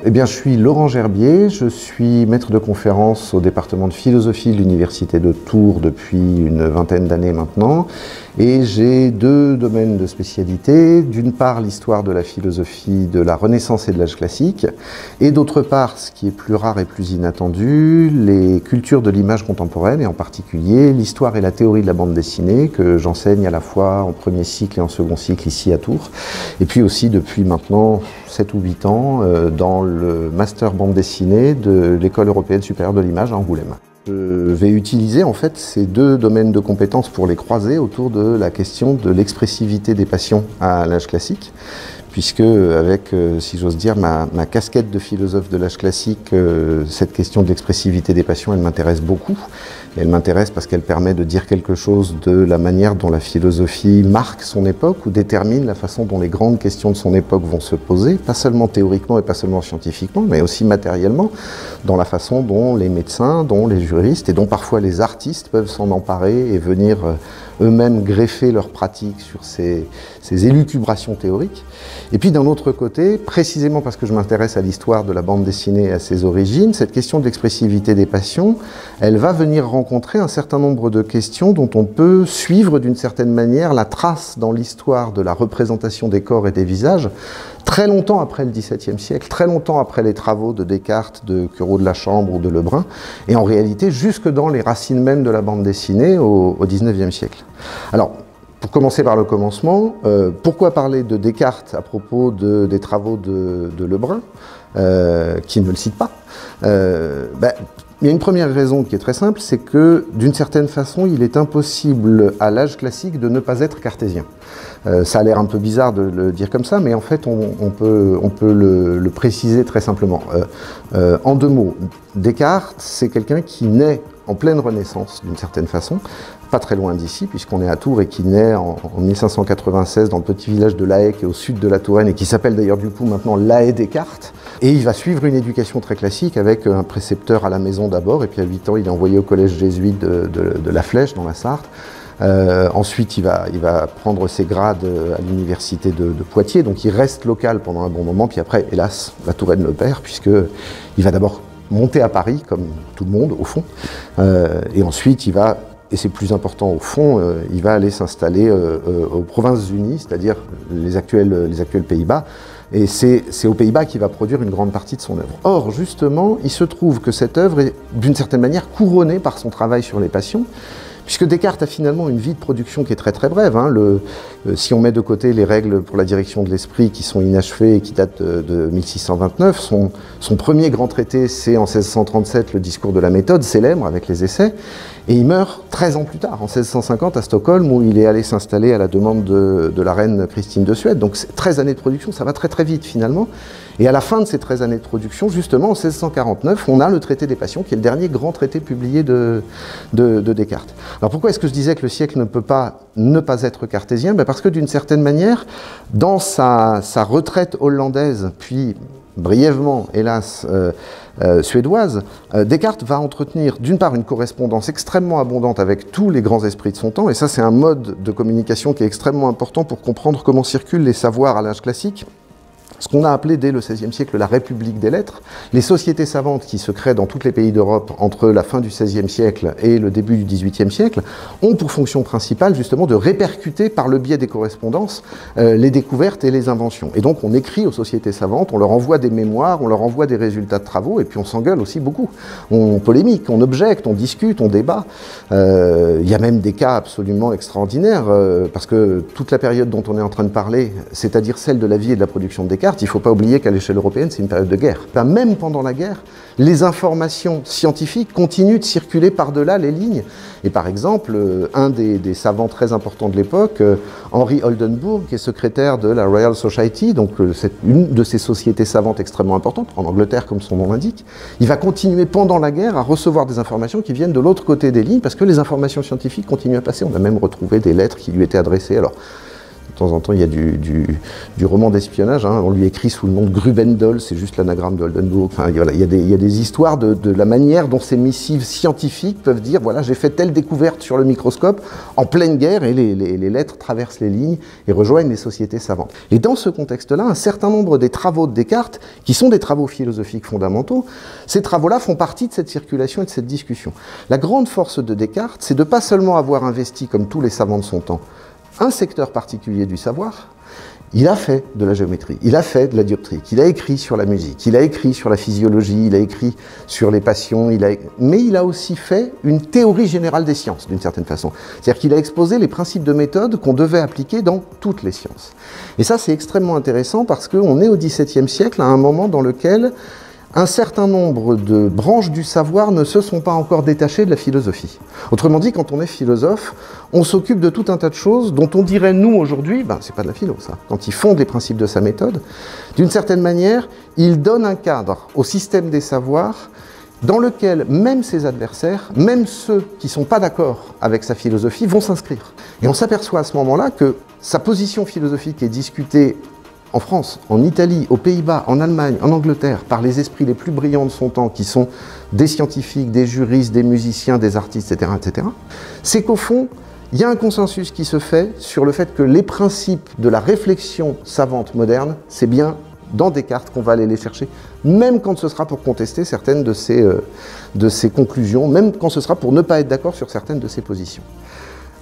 Eh bien, je suis Laurent Gerbier, je suis maître de conférence au département de philosophie de l'Université de Tours depuis une vingtaine d'années maintenant. Et j'ai deux domaines de spécialité. D'une part, l'histoire de la philosophie de la Renaissance et de l'âge classique. Et d'autre part, ce qui est plus rare et plus inattendu, les cultures de l'image contemporaine, et en particulier l'histoire et la théorie de la bande dessinée, que j'enseigne à la fois en premier cycle et en second cycle ici à Tours. Et puis aussi depuis maintenant 7 ou 8 ans dans le master bande dessinée de l'École européenne supérieure de l'image à Angoulême. Je vais utiliser en fait ces deux domaines de compétences pour les croiser autour de la question de l'expressivité des passions à l'âge classique, puisque avec, si j'ose dire, ma casquette de philosophe de l'âge classique, cette question de l'expressivité des passions, elle m'intéresse beaucoup. Et elle m'intéresse parce qu'elle permet de dire quelque chose de la manière dont la philosophie marque son époque ou détermine la façon dont les grandes questions de son époque vont se poser, pas seulement théoriquement et pas seulement scientifiquement, mais aussi matériellement, dans la façon dont les médecins, dont les juristes et dont parfois les artistes peuvent s'en emparer et venir eux-mêmes greffer leur pratique sur ces élucubrations théoriques. Et puis d'un autre côté, précisément parce que je m'intéresse à l'histoire de la bande dessinée et à ses origines, cette question de l'expressivité des passions, elle va venir rencontrer un certain nombre de questions dont on peut suivre d'une certaine manière la trace dans l'histoire de la représentation des corps et des visages, très longtemps après le XVIIe siècle, très longtemps après les travaux de Descartes, de Quereau de la Chambre ou de Lebrun, et en réalité jusque dans les racines mêmes de la bande dessinée au XIXe siècle. Alors, pour commencer par le commencement, pourquoi parler de Descartes à propos des travaux de Lebrun, qui ne le cite pas? Il y a une première raison qui est très simple, c'est que d'une certaine façon, il est impossible à l'âge classique de ne pas être cartésien. Ça a l'air un peu bizarre de le dire comme ça, mais en fait, on peut le préciser très simplement. En deux mots, Descartes, c'est quelqu'un qui naît en pleine Renaissance, d'une certaine façon, pas très loin d'ici, puisqu'on est à Tours, et qui naît en 1596 dans le petit village de La Haye, qui est au sud de la Touraine, et qui s'appelle d'ailleurs du coup maintenant La Haye Descartes. Et il va suivre une éducation très classique avec un précepteur à la maison d'abord, et puis à 8 ans, il est envoyé au collège jésuite de La Flèche, dans la Sarthe. Ensuite, il va prendre ses grades à l'université de Poitiers, donc il reste local pendant un bon moment, puis après, hélas, la Touraine le perd, puisqu'il va d'abord monter à Paris, comme tout le monde, au fond, et ensuite, il va, et c'est plus important au fond, il va aller s'installer aux Provinces-Unies, c'est-à-dire les actuels Pays-Bas, et c'est aux Pays-Bas qu'il va produire une grande partie de son œuvre. Or, justement, il se trouve que cette œuvre est, d'une certaine manière, couronnée par son travail sur les passions, puisque Descartes a finalement une vie de production qui est très très brève. Si on met de côté les règles pour la direction de l'esprit qui sont inachevées et qui datent de 1629, son premier grand traité, c'est en 1637 le discours de la méthode, célèbre avec les essais, et il meurt 13 ans plus tard, en 1650 à Stockholm, où il est allé s'installer à la demande de la reine Christine de Suède. Donc 13 années de production, ça va très très vite finalement. Et à la fin de ces 13 années de production, justement en 1649, on a le traité des passions, qui est le dernier grand traité publié de Descartes. Alors pourquoi est-ce que je disais que le siècle ne peut pas ne pas être cartésien? Parce que d'une certaine manière, dans sa retraite hollandaise, puis brièvement, hélas, suédoise, Descartes va entretenir d'une part une correspondance extrêmement abondante avec tous les grands esprits de son temps, et ça c'est un mode de communication qui est extrêmement important pour comprendre comment circulent les savoirs à l'âge classique. Ce qu'on a appelé dès le XVIe siècle la République des lettres, les sociétés savantes qui se créent dans tous les pays d'Europe entre la fin du XVIe siècle et le début du XVIIIe siècle ont pour fonction principale justement de répercuter par le biais des correspondances les découvertes et les inventions. Et donc on écrit aux sociétés savantes, on leur envoie des mémoires, on leur envoie des résultats de travaux, et puis on s'engueule aussi beaucoup. On polémique, on objecte, on discute, on débat. Il y a même des cas absolument extraordinaires, parce que toute la période dont on est en train de parler, c'est-à-dire celle de la vie et de la production de Descartes, il ne faut pas oublier qu'à l'échelle européenne, c'est une période de guerre. Même pendant la guerre, les informations scientifiques continuent de circuler par-delà les lignes. Et par exemple, un des savants très importants de l'époque, Henry Oldenburg, qui est secrétaire de la Royal Society, donc c'est une de ces sociétés savantes extrêmement importantes, en Angleterre comme son nom l'indique, il va continuer pendant la guerre à recevoir des informations qui viennent de l'autre côté des lignes, parce que les informations scientifiques continuent à passer. On a même retrouvé des lettres qui lui étaient adressées. Alors, De temps en temps, il y a du roman d'espionnage, hein. On lui écrit sous le nom de Grubendel, c'est juste l'anagramme de Oldenburg. Enfin, voilà, il y a des histoires de la manière dont ces missives scientifiques peuvent dire, voilà, j'ai fait telle découverte sur le microscope en pleine guerre, et les lettres traversent les lignes et rejoignent les sociétés savantes. Et dans ce contexte-là, un certain nombre des travaux de Descartes, qui sont des travaux philosophiques fondamentaux, ces travaux-là font partie de cette circulation et de cette discussion. La grande force de Descartes, c'est de pas seulement avoir investi, comme tous les savants de son temps, un secteur particulier du savoir. Il a fait de la géométrie, il a fait de la dioptrique, il a écrit sur la musique, il a écrit sur la physiologie, il a écrit sur les passions, mais il a aussi fait une théorie générale des sciences, d'une certaine façon. C'est-à-dire qu'il a exposé les principes de méthode qu'on devait appliquer dans toutes les sciences. Et ça, c'est extrêmement intéressant parce qu'on est au XVIIe siècle, à un moment dans lequel un certain nombre de branches du savoir ne se sont pas encore détachées de la philosophie. Autrement dit, quand on est philosophe, on s'occupe de tout un tas de choses dont on dirait, nous, aujourd'hui, ben, c'est pas de la philo, ça. Quand il fonde les principes de sa méthode, d'une certaine manière, il donne un cadre au système des savoirs dans lequel même ses adversaires, même ceux qui ne sont pas d'accord avec sa philosophie, vont s'inscrire. Et on s'aperçoit à ce moment-là que sa position philosophique est discutée en France, en Italie, aux Pays-Bas, en Allemagne, en Angleterre, par les esprits les plus brillants de son temps, qui sont des scientifiques, des juristes, des musiciens, des artistes, etc., etc., c'est qu'au fond, il y a un consensus qui se fait sur le fait que les principes de la réflexion savante moderne, c'est bien dans Descartes qu'on va aller les chercher, même quand ce sera pour contester certaines de ses conclusions, même quand ce sera pour ne pas être d'accord sur certaines de ses positions.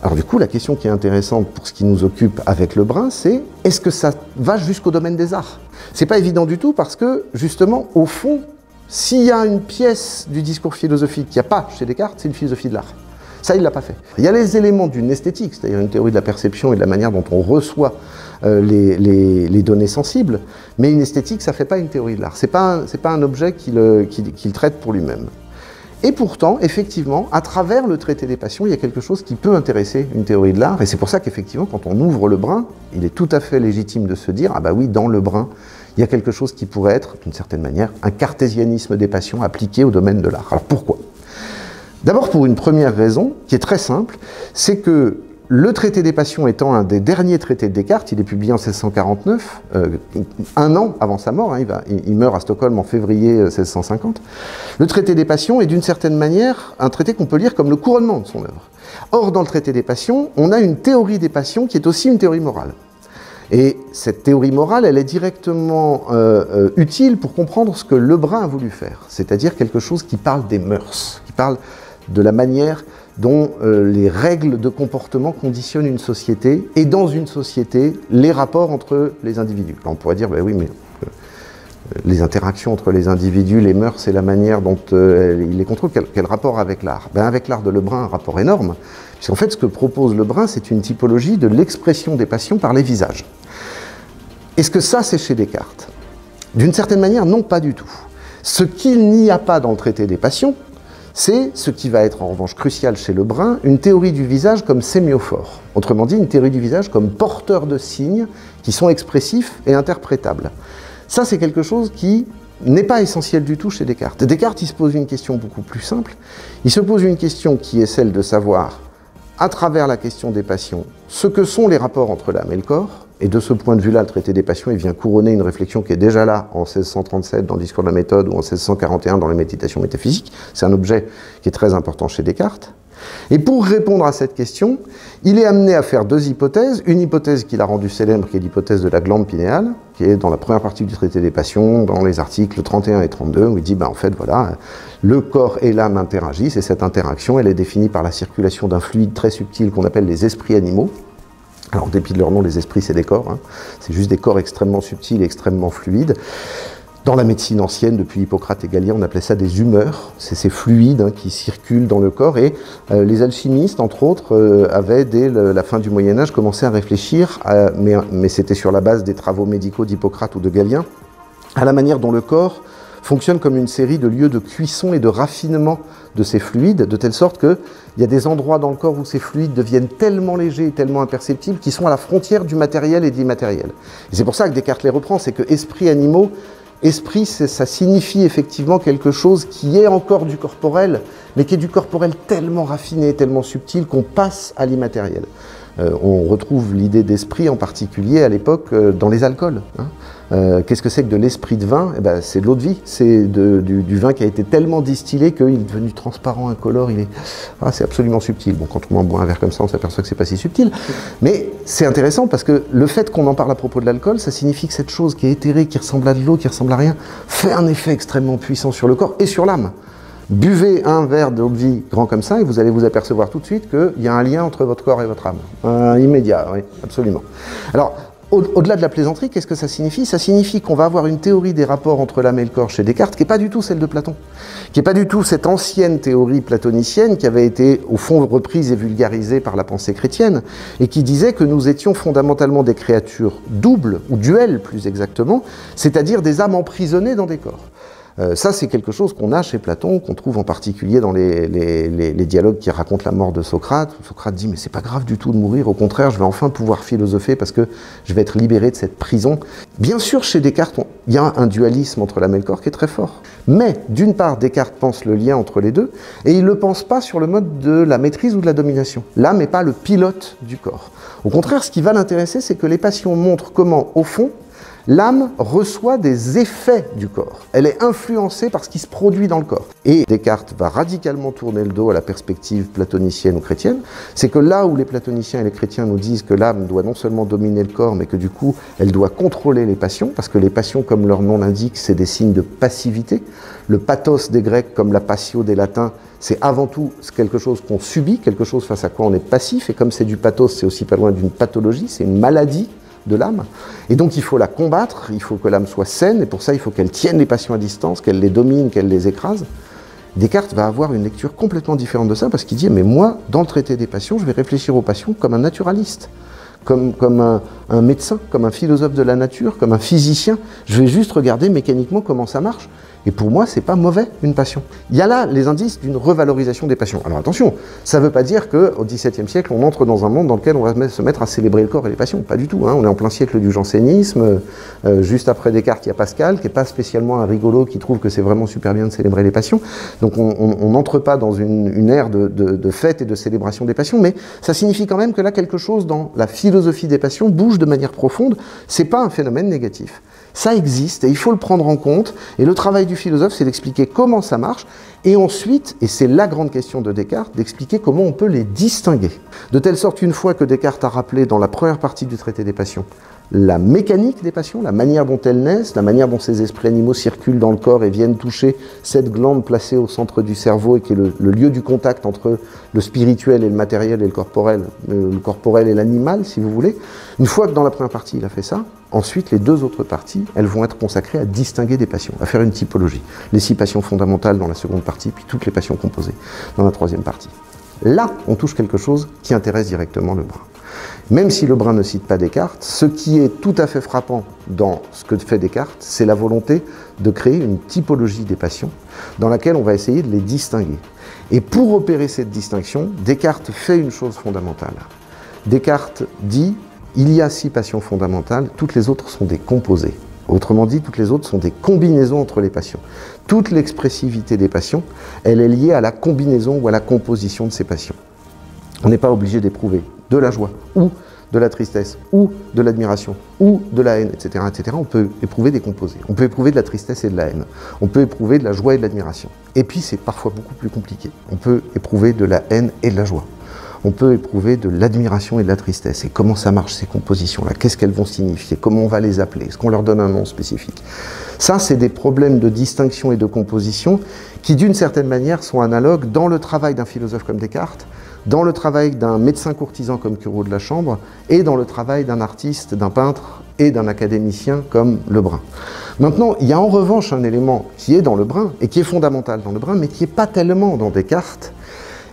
Alors du coup, la question qui est intéressante pour ce qui nous occupe avec Lebrun, c'est est-ce que ça va jusqu'au domaine des arts? C'est pas évident du tout parce que, justement, au fond, s'il y a une pièce du discours philosophique qu'il n'y a pas chez Descartes, c'est une philosophie de l'art. Ça, il ne l'a pas fait. Il y a les éléments d'une esthétique, c'est-à-dire une théorie de la perception et de la manière dont on reçoit les données sensibles, mais une esthétique, ça ne fait pas une théorie de l'art. C'est pas un objet qu'il traite pour lui-même. Et pourtant, effectivement, à travers le traité des passions, il y a quelque chose qui peut intéresser une théorie de l'art. Et c'est pour ça qu'effectivement, quand on ouvre Lebrun, il est tout à fait légitime de se dire « Ah bah oui, dans Lebrun, il y a quelque chose qui pourrait être, d'une certaine manière, un cartésianisme des passions appliqué au domaine de l'art. » Alors pourquoi? D'abord pour une première raison, qui est très simple, c'est que le traité des passions étant un des derniers traités de Descartes, il est publié en 1649, un an avant sa mort, hein, il meurt à Stockholm en février 1650. Le traité des passions est d'une certaine manière un traité qu'on peut lire comme le couronnement de son œuvre. Or, dans le traité des passions, on a une théorie des passions qui est aussi une théorie morale. Et cette théorie morale, elle est directement utile pour comprendre ce que Lebrun a voulu faire, c'est-à-dire quelque chose qui parle des mœurs, qui parle de la manière dont les règles de comportement conditionnent une société, et dans une société, les rapports entre les individus. Alors on pourrait dire, ben oui, mais les interactions entre les individus, les mœurs et la manière dont ils les contrôlent, quel rapport avec l'art? Ben avec l'art de Lebrun, un rapport énorme, puisqu'en fait, ce que propose Lebrun, c'est une typologie de l'expression des passions par les visages. Est-ce que ça, c'est chez Descartes? D'une certaine manière, non, pas du tout. Ce qu'il n'y a pas dans le traité des passions, c'est ce qui va être en revanche crucial chez Lebrun, une théorie du visage comme sémiophore. Autrement dit, une théorie du visage comme porteur de signes qui sont expressifs et interprétables. Ça, c'est quelque chose qui n'est pas essentiel du tout chez Descartes. Descartes, il se pose une question beaucoup plus simple. Il se pose une question qui est celle de savoir, à travers la question des passions, ce que sont les rapports entre l'âme et le corps. Et de ce point de vue-là, le traité des passions, il vient couronner une réflexion qui est déjà là en 1637 dans le discours de la méthode ou en 1641 dans les méditations métaphysiques. C'est un objet qui est très important chez Descartes. Et pour répondre à cette question, il est amené à faire deux hypothèses. Une hypothèse qu'il a rendue célèbre, qui est l'hypothèse de la glande pinéale, qui est dans la première partie du traité des passions, dans les articles 31 et 32, où il dit, ben, en fait, voilà, le corps et l'âme interagissent, et cette interaction, elle est définie par la circulation d'un fluide très subtil qu'on appelle les esprits animaux. Alors, en dépit de leur nom, les esprits, c'est des corps, hein. C'est juste des corps extrêmement subtils et extrêmement fluides. Dans la médecine ancienne, depuis Hippocrate et Galien, on appelait ça des humeurs. C'est ces fluides, hein, qui circulent dans le corps. Et les alchimistes, entre autres, avaient, dès la fin du Moyen-Âge, commencé à réfléchir, mais c'était sur la base des travaux médicaux d'Hippocrate ou de Galien, à la manière dont le corps fonctionne comme une série de lieux de cuisson et de raffinement de ces fluides, de telle sorte qu'il y a des endroits dans le corps où ces fluides deviennent tellement légers et tellement imperceptibles qu'ils sont à la frontière du matériel et de l'immatériel. Et c'est pour ça que Descartes les reprend, c'est que esprit animaux, esprit, ça signifie effectivement quelque chose qui est encore du corporel, mais qui est du corporel tellement raffiné, tellement subtil qu'on passe à l'immatériel. On retrouve l'idée d'esprit en particulier à l'époque dans les alcools. Qu'est-ce que c'est que de l'esprit de vin? Eh ben, c'est de l'eau de vie, c'est du vin qui a été tellement distillé qu'il est devenu transparent, incolore, c'est absolument subtil. Bon, quand on boit un verre comme ça, on s'aperçoit que c'est pas si subtil. Mais c'est intéressant parce que le fait qu'on en parle à propos de l'alcool, ça signifie que cette chose qui est éthérée, qui ressemble à de l'eau, qui ressemble à rien, fait un effet extrêmement puissant sur le corps et sur l'âme. Buvez un verre d'eau de vie grand comme ça et vous allez vous apercevoir tout de suite qu'il y a un lien entre votre corps et votre âme. Immédiat, oui, absolument. Alors, au-delà de la plaisanterie, qu'est-ce que ça signifie? Ça signifie qu'on va avoir une théorie des rapports entre l'âme et le corps chez Descartes qui n'est pas du tout celle de Platon, qui n'est pas du tout cette ancienne théorie platonicienne qui avait été au fond reprise et vulgarisée par la pensée chrétienne et qui disait que nous étions fondamentalement des créatures doubles, ou duelles plus exactement, c'est-à-dire des âmes emprisonnées dans des corps. Ça, c'est quelque chose qu'on a chez Platon, qu'on trouve en particulier dans les dialogues qui racontent la mort de Socrate. Socrate dit « mais c'est pas grave du tout de mourir, au contraire, je vais enfin pouvoir philosopher parce que je vais être libéré de cette prison ». Bien sûr, chez Descartes, il y a un dualisme entre l'âme et le corps qui est très fort. Mais, d'une part, Descartes pense le lien entre les deux, et il ne le pense pas sur le mode de la maîtrise ou de la domination. L'âme n'est pas le pilote du corps. Au contraire, ce qui va l'intéresser, c'est que les passions montrent comment, au fond, l'âme reçoit des effets du corps. Elle est influencée par ce qui se produit dans le corps. Et Descartes va radicalement tourner le dos à la perspective platonicienne ou chrétienne. C'est que là où les platoniciens et les chrétiens nous disent que l'âme doit non seulement dominer le corps, mais que du coup, elle doit contrôler les passions, parce que les passions, comme leur nom l'indique, c'est des signes de passivité. Le pathos des Grecs, comme la passio des Latins, c'est avant tout quelque chose qu'on subit, quelque chose face à quoi on est passif. Et comme c'est du pathos, c'est aussi pas loin d'une pathologie, c'est une maladie de l'âme, et donc il faut la combattre, il faut que l'âme soit saine, et pour ça il faut qu'elle tienne les passions à distance, qu'elle les domine, qu'elle les écrase. Descartes va avoir une lecture complètement différente de ça, parce qu'il dit, mais moi, dans le traité des passions, je vais réfléchir aux passions comme un naturaliste, comme un médecin, comme un philosophe de la nature, comme un physicien, je vais juste regarder mécaniquement comment ça marche. Et pour moi, c'est pas mauvais, une passion. Il y a là les indices d'une revalorisation des passions. Alors attention, ça ne veut pas dire qu'au XVIIe siècle, on entre dans un monde dans lequel on va se mettre à célébrer le corps et les passions. Pas du tout. On est en plein siècle du jansénisme. Juste après Descartes, il y a Pascal, qui n'est pas spécialement un rigolo, qui trouve que c'est vraiment super bien de célébrer les passions. Donc on n'entre pas dans une ère de fête et de célébration des passions, mais ça signifie quand même que là, quelque chose dans la philosophie des passions bouge de manière profonde. C'est pas un phénomène négatif. Ça existe et il faut le prendre en compte. Et le travail du philosophe, c'est d'expliquer comment ça marche. Et ensuite, et c'est la grande question de Descartes, d'expliquer comment on peut les distinguer. De telle sorte qu'une fois que Descartes a rappelé dans la première partie du traité des passions la mécanique des passions, la manière dont elles naissent, la manière dont ces esprits animaux circulent dans le corps et viennent toucher cette glande placée au centre du cerveau et qui est le lieu du contact entre le spirituel et le matériel et le corporel et l'animal, si vous voulez. Une fois que dans la première partie il a fait ça, ensuite les deux autres parties, elles vont être consacrées à distinguer des passions, à faire une typologie. Les 6 passions fondamentales dans la seconde partie, puis toutes les passions composées dans la troisième partie. Là, on touche quelque chose qui intéresse directement le brun. Même si le brun ne cite pas Descartes, ce qui est tout à fait frappant dans ce que fait Descartes, c'est la volonté de créer une typologie des passions dans laquelle on va essayer de les distinguer. Et pour opérer cette distinction, Descartes fait une chose fondamentale. Descartes dit, il y a 6 passions fondamentales, toutes les autres sont des composés. Autrement dit, toutes les autres sont des combinaisons entre les passions. Toute l'expressivité des passions, elle est liée à la combinaison ou à la composition de ces passions. On n'est pas obligé d'éprouver de la joie, ou de la tristesse, ou de l'admiration, ou de la haine, etc., etc. On peut éprouver des composés. On peut éprouver de la tristesse et de la haine. On peut éprouver de la joie et de l'admiration. Et puis, c'est parfois beaucoup plus compliqué. On peut éprouver de la haine et de la joie. On peut éprouver de l'admiration et de la tristesse. Et comment ça marche, ces compositions-là? Qu'est-ce qu'elles vont signifier? Comment on va les appeler? Est-ce qu'on leur donne un nom spécifique? Ça, c'est des problèmes de distinction et de composition qui, d'une certaine manière, sont analogues dans le travail d'un philosophe comme Descartes, dans le travail d'un médecin courtisan comme Cureau de la Chambre, et dans le travail d'un artiste, d'un peintre et d'un académicien comme Lebrun. Maintenant, il y a en revanche un élément qui est dans Lebrun, et qui est fondamental dans Lebrun, mais qui n'est pas tellement dans Descartes.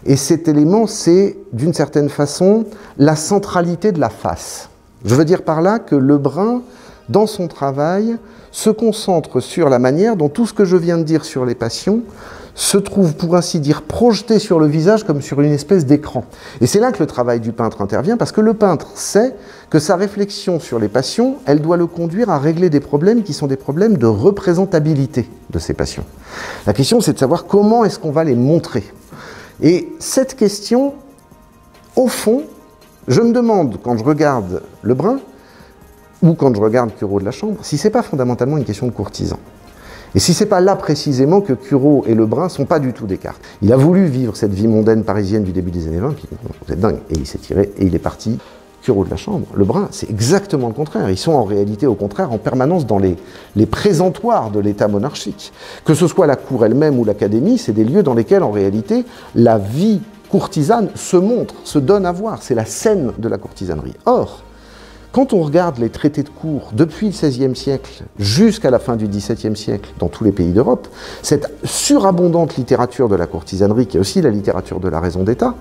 Et cet élément, c'est, d'une certaine façon, la centralité de la face. Je veux dire par là que Lebrun, dans son travail, se concentre sur la manière dont tout ce que je viens de dire sur les passions se trouve, pour ainsi dire, projeté sur le visage comme sur une espèce d'écran. Et c'est là que le travail du peintre intervient, parce que le peintre sait que sa réflexion sur les passions, elle doit le conduire à régler des problèmes qui sont des problèmes de représentabilité de ces passions. La question, c'est de savoir comment est-ce qu'on va les montrer. Et cette question, au fond, Je me demande, quand je regarde Le Brun, ou quand je regarde Curot de la Chambre, si c'est pas fondamentalement une question de courtisan. Et si c'est pas là précisément que Curot et Le Brun sont pas du tout des cartes. Il a voulu vivre cette vie mondaine parisienne du début des années 20, puis vous êtes dingue, et il s'est tiré, et il est parti. Curot de la Chambre, Le Brun, c'est exactement le contraire. Ils sont en réalité, au contraire, en permanence dans les présentoirs de l'État monarchique. Que ce soit la cour elle-même ou l'Académie, c'est des lieux dans lesquels, en réalité, la vie courtisane se montre, se donne à voir. C'est la scène de la courtisanerie. Or, quand on regarde les traités de cour depuis le XVIe siècle jusqu'à la fin du XVIIe siècle dans tous les pays d'Europe, cette surabondante littérature de la courtisanerie, qui est aussi la littérature de la raison d'État,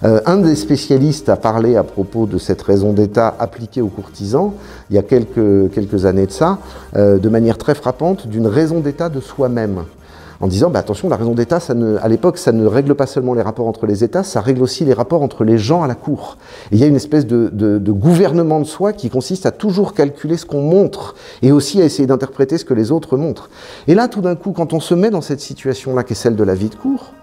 un des spécialistes a parlé à propos de cette raison d'État appliquée aux courtisans, il y a quelques années de ça, de manière très frappante, d'une raison d'État de soi-même. En disant, bah, attention, la raison d'État, à l'époque, ça ne règle pas seulement les rapports entre les États, ça règle aussi les rapports entre les gens à la cour. Et il y a une espèce de gouvernement de soi qui consiste à toujours calculer ce qu'on montre et aussi à essayer d'interpréter ce que les autres montrent. Et là, tout d'un coup, quand on se met dans cette situation-là, qui est celle de la vie de cour,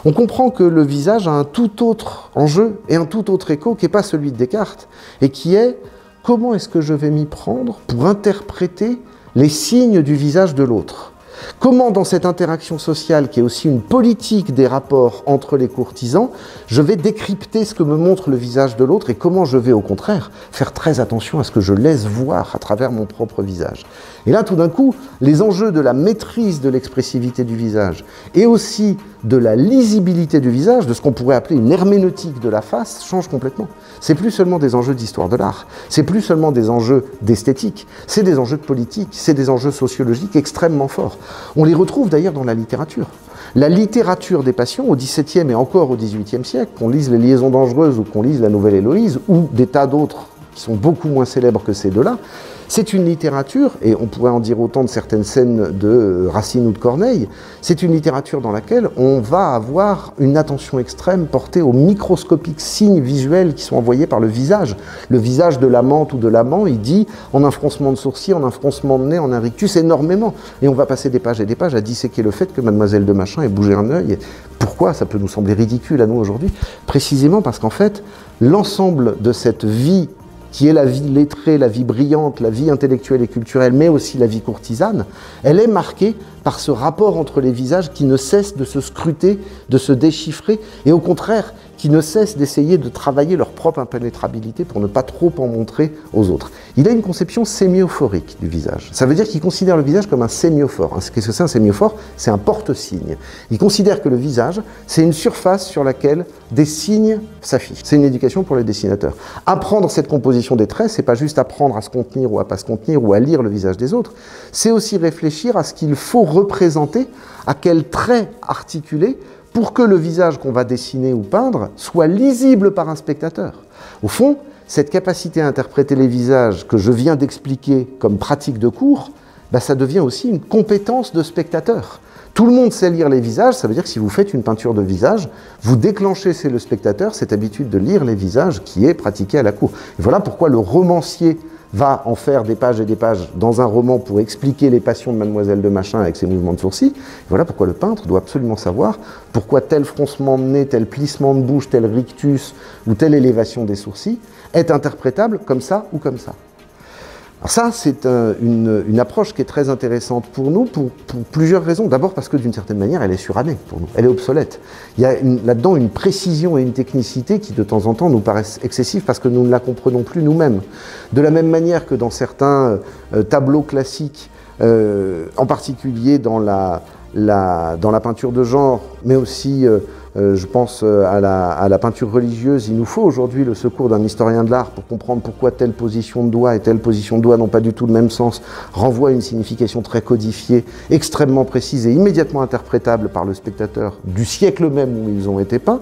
on comprend que le visage a un tout autre enjeu et un tout autre écho qui n'est pas celui de Descartes, et qui est comment est-ce que je vais m'y prendre pour interpréter les signes du visage de l'autre. Comment, dans cette interaction sociale, qui est aussi une politique des rapports entre les courtisans, je vais décrypter ce que me montre le visage de l'autre et comment je vais, au contraire, faire très attention à ce que je laisse voir à travers mon propre visage. Et là, tout d'un coup, les enjeux de la maîtrise de l'expressivité du visage et aussi de la lisibilité du visage, de ce qu'on pourrait appeler une herméneutique de la face, changent complètement. C'est plus seulement des enjeux d'histoire de l'art, c'est plus seulement des enjeux d'esthétique, c'est des enjeux de politique, c'est des enjeux sociologiques extrêmement forts. On les retrouve d'ailleurs dans la littérature. La littérature des passions, au XVIIe et encore au XVIIIe siècle, qu'on lise Les Liaisons dangereuses ou qu'on lise La Nouvelle Héloïse, ou des tas d'autres qui sont beaucoup moins célèbres que ces deux-là, c'est une littérature, et on pourrait en dire autant de certaines scènes de Racine ou de Corneille, c'est une littérature dans laquelle on va avoir une attention extrême portée aux microscopiques signes visuels qui sont envoyés par le visage. Le visage de l'amante ou de l'amant, il dit en un froncement de sourcil, en un froncement de nez, en un rictus, énormément. Et on va passer des pages et des pages à disséquer le fait que mademoiselle de machin ait bougé un œil. Pourquoi ça peut nous sembler ridicule à nous aujourd'hui? Précisément parce qu'en fait, l'ensemble de cette vie qui est la vie lettrée, la vie brillante, la vie intellectuelle et culturelle, mais aussi la vie courtisane, elle est marquée par ce rapport entre les visages qui ne cesse de se scruter, de se déchiffrer, et au contraire, qui ne cesse d'essayer de travailler leur propre impénétrabilité pour ne pas trop en montrer aux autres. Il a une conception sémiophorique du visage. Ça veut dire qu'il considère le visage comme un sémiophore. Qu'est-ce que c'est un sémiophore? C'est un porte-signe. Il considère que le visage, c'est une surface sur laquelle des signes s'affichent. C'est une éducation pour les dessinateurs. Apprendre cette composition des traits, c'est pas juste apprendre à se contenir ou à pas se contenir ou à lire le visage des autres, c'est aussi réfléchir à ce qu'il faut représenter, à quels traits articuler pour que le visage qu'on va dessiner ou peindre soit lisible par un spectateur. Au fond, cette capacité à interpréter les visages que je viens d'expliquer comme pratique de cours, ça devient aussi une compétence de spectateur. Tout le monde sait lire les visages, ça veut dire que si vous faites une peinture de visage, vous déclenchez chez le spectateur cette habitude de lire les visages qui est pratiquée à la cour. Et voilà pourquoi le romancier va en faire des pages et des pages dans un roman pour expliquer les passions de mademoiselle de machin avec ses mouvements de sourcils. Et voilà pourquoi le peintre doit absolument savoir pourquoi tel froncement de nez, tel plissement de bouche, tel rictus ou telle élévation des sourcils est interprétable comme ça ou comme ça. Alors ça, c'est une approche qui est très intéressante pour nous pour plusieurs raisons. D'abord parce que d'une certaine manière, elle est surannée pour nous, elle est obsolète. Il y a là-dedans une précision et une technicité qui de temps en temps nous paraissent excessives parce que nous ne la comprenons plus nous-mêmes. De la même manière que dans certains tableaux classiques, en particulier dans la peinture de genre, mais aussi je pense à la peinture religieuse, il nous faut aujourd'hui le secours d'un historien de l'art pour comprendre pourquoi telle position de doigt et telle position de doigt n'ont pas du tout le même sens, renvoie à une signification très codifiée, extrêmement précise et immédiatement interprétable par le spectateur du siècle même où ils ont été peints.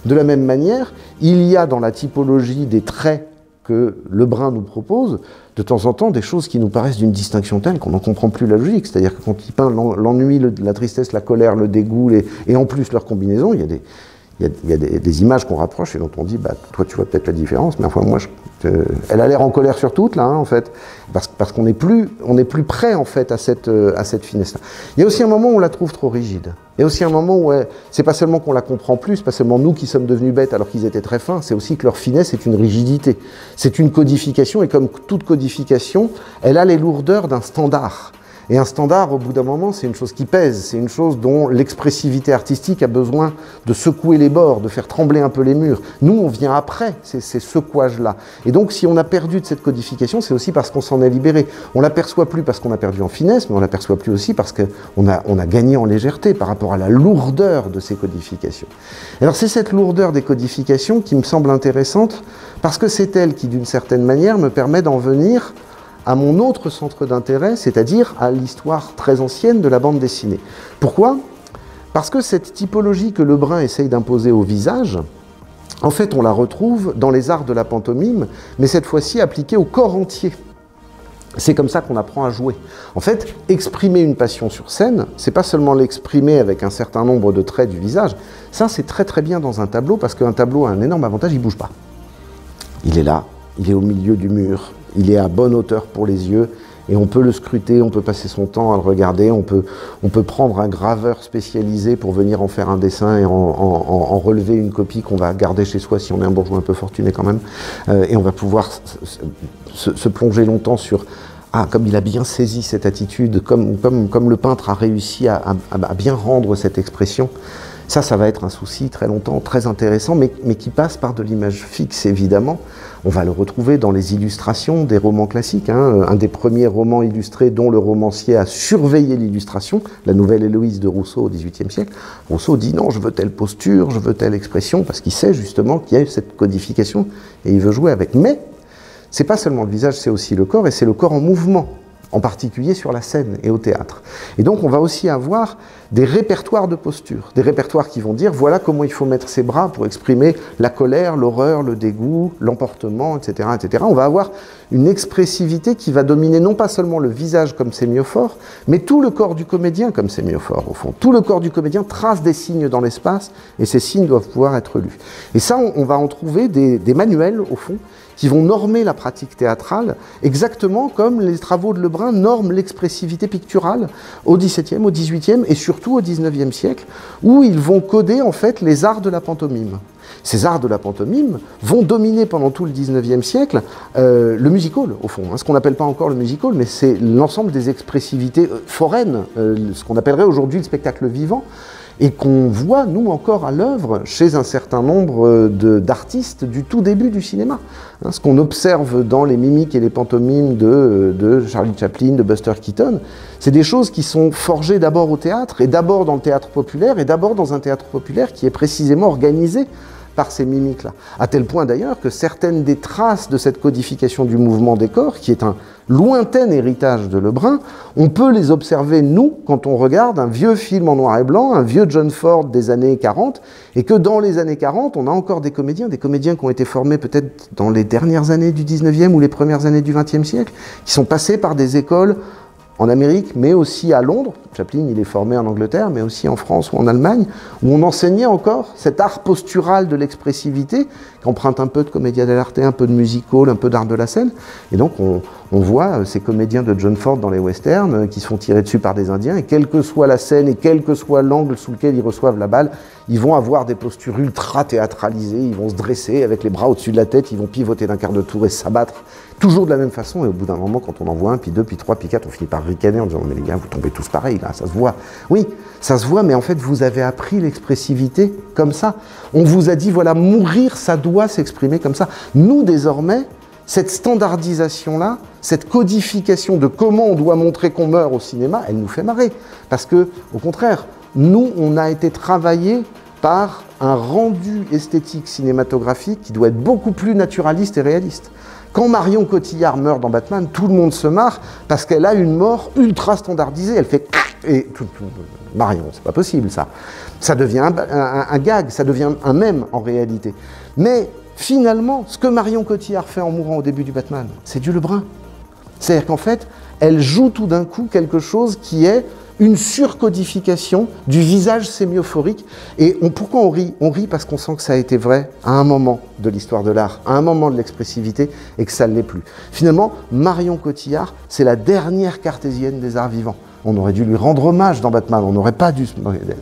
De la même manière, il y a dans la typologie des traits que Le Brun nous propose, de temps en temps, des choses qui nous paraissent d'une distinction telle qu'on n'en comprend plus la logique. C'est-à-dire que quand il peint l'ennui, la tristesse, la colère, le dégoût, et en plus leur combinaison, il il y a des images qu'on rapproche et dont on dit, bah, toi tu vois peut-être la différence, mais enfin moi, elle a l'air en colère sur toutes là, hein, en fait, parce qu'on n'est plus prêt en fait à cette finesse-là. Il y a aussi un moment où on la trouve trop rigide. Il y a aussi un moment où c'est pas seulement qu'on la comprend plus, c'est pas seulement nous qui sommes devenus bêtes alors qu'ils étaient très fins, c'est aussi que leur finesse est une rigidité. C'est une codification et comme toute codification, elle a les lourdeurs d'un standard. Et un standard, au bout d'un moment, c'est une chose qui pèse, c'est une chose dont l'expressivité artistique a besoin de secouer les bords, de faire trembler un peu les murs. Nous, on vient après ces secouages-là. Et donc, si on a perdu de cette codification, c'est aussi parce qu'on s'en est libéré. On l'aperçoit plus parce qu'on a perdu en finesse, mais on l'aperçoit plus aussi parce qu'on a gagné en légèreté par rapport à la lourdeur de ces codifications. Alors, c'est cette lourdeur des codifications qui me semble intéressante parce que c'est elle qui, d'une certaine manière, me permet d'en venir à mon autre centre d'intérêt, c'est-à-dire à l'histoire très ancienne de la bande dessinée. Pourquoi ? Parce que cette typologie que Lebrun essaye d'imposer au visage, en fait, on la retrouve dans les arts de la pantomime, mais cette fois-ci appliquée au corps entier. C'est comme ça qu'on apprend à jouer. En fait, exprimer une passion sur scène, c'est pas seulement l'exprimer avec un certain nombre de traits du visage, ça c'est très très bien dans un tableau, parce qu'un tableau a un énorme avantage, il bouge pas. Il est là, il est au milieu du mur, il est à bonne hauteur pour les yeux et on peut le scruter, on peut passer son temps à le regarder, on peut prendre un graveur spécialisé pour venir en faire un dessin et en relever une copie qu'on va garder chez soi si on est un bourgeois un peu fortuné quand même. Et on va pouvoir se plonger longtemps sur comme il a bien saisi cette attitude, comme le peintre a réussi à bien rendre cette expression. Ça va être un souci très longtemps, très intéressant, mais qui passe par de l'image fixe, évidemment. On va le retrouver dans les illustrations des romans classiques. Un des premiers romans illustrés dont le romancier a surveillé l'illustration, la Nouvelle Héloïse de Rousseau au XVIIIe siècle. Rousseau dit non, je veux telle posture, je veux telle expression, parce qu'il sait justement qu'il y a eu cette codification et il veut jouer avec. Mais c'est pas seulement le visage, c'est aussi le corps, et c'est le corps en mouvement, en particulier sur la scène et au théâtre. Et donc on va aussi avoir des répertoires de postures, des répertoires qui vont dire voilà comment il faut mettre ses bras pour exprimer la colère, l'horreur, le dégoût, l'emportement, etc., etc. On va avoir une expressivité qui va dominer non pas seulement le visage comme sémiophore, mais tout le corps du comédien comme sémiophore au fond. Tout le corps du comédien trace des signes dans l'espace et ces signes doivent pouvoir être lus. Et ça, on va en trouver des manuels au fond qui vont normer la pratique théâtrale, exactement comme les travaux de Lebrun norment l'expressivité picturale au XVIIe, au XVIIIe et surtout au XIXe siècle, où ils vont coder en fait les arts de la pantomime. Ces arts de la pantomime vont dominer pendant tout le XIXe siècle le music-hall, au fond. Ce qu'on n'appelle pas encore le music-hall, mais c'est l'ensemble des expressivités foraines, ce qu'on appellerait aujourd'hui le spectacle vivant, et qu'on voit, nous, encore à l'œuvre chez un certain nombre d'artistes du tout début du cinéma. Ce qu'on observe dans les mimiques et les pantomimes de Charlie Chaplin, de Buster Keaton, c'est des choses qui sont forgées d'abord au théâtre, et d'abord dans le théâtre populaire, et d'abord dans un théâtre populaire qui est précisément organisé par ces mimiques-là. À tel point d'ailleurs que certaines des traces de cette codification du mouvement des corps, qui est un lointain héritage de Lebrun, on peut les observer, nous, quand on regarde un vieux film en noir et blanc, un vieux John Ford des années 40, et que dans les années 40, on a encore des comédiens qui ont été formés peut-être dans les dernières années du 19e ou les premières années du 20e siècle, qui sont passés par des écoles en Amérique, mais aussi à Londres. Chaplin, il est formé en Angleterre, mais aussi en France ou en Allemagne, où on enseignait encore cet art postural de l'expressivité, qui emprunte un peu de commedia dell'arte, un peu de music-hall, un peu d'art de la scène. Et donc, on voit ces comédiens de John Ford dans les westerns qui se font tirer dessus par des Indiens, et quelle que soit la scène et quel que soit l'angle sous lequel ils reçoivent la balle, ils vont avoir des postures ultra théâtralisées, ils vont se dresser avec les bras au-dessus de la tête, ils vont pivoter d'un quart de tour et s'abattre, toujours de la même façon. Et au bout d'un moment, quand on en voit un, puis deux, puis trois, puis quatre, on finit par ricaner en disant « mais les gars, vous tombez tous pareil, là, ça se voit ». Oui, ça se voit, mais en fait, vous avez appris l'expressivité comme ça. On vous a dit, voilà, mourir, ça doit s'exprimer comme ça. Nous, désormais, cette standardisation-là, cette codification de comment on doit montrer qu'on meurt au cinéma, elle nous fait marrer. Parce que, au contraire, nous, on a été travaillés par un rendu esthétique cinématographique qui doit être beaucoup plus naturaliste et réaliste. Quand Marion Cotillard meurt dans Batman, tout le monde se marre parce qu'elle a une mort ultra standardisée. Elle fait et Marion, c'est pas possible ça. Ça devient un gag, ça devient un mème en réalité. Mais finalement, ce que Marion Cotillard fait en mourant au début du Batman, c'est du Lebrun. C'est-à-dire qu'en fait, elle joue tout d'un coup quelque chose qui est une surcodification du visage sémiophorique. Et pourquoi on rit? On rit parce qu'on sent que ça a été vrai à un moment de l'histoire de l'art, à un moment de l'expressivité, et que ça ne l'est plus. Finalement, Marion Cotillard, c'est la dernière cartésienne des arts vivants. On aurait dû lui rendre hommage dans Batman, on n'aurait pas dû se moquer d'elle.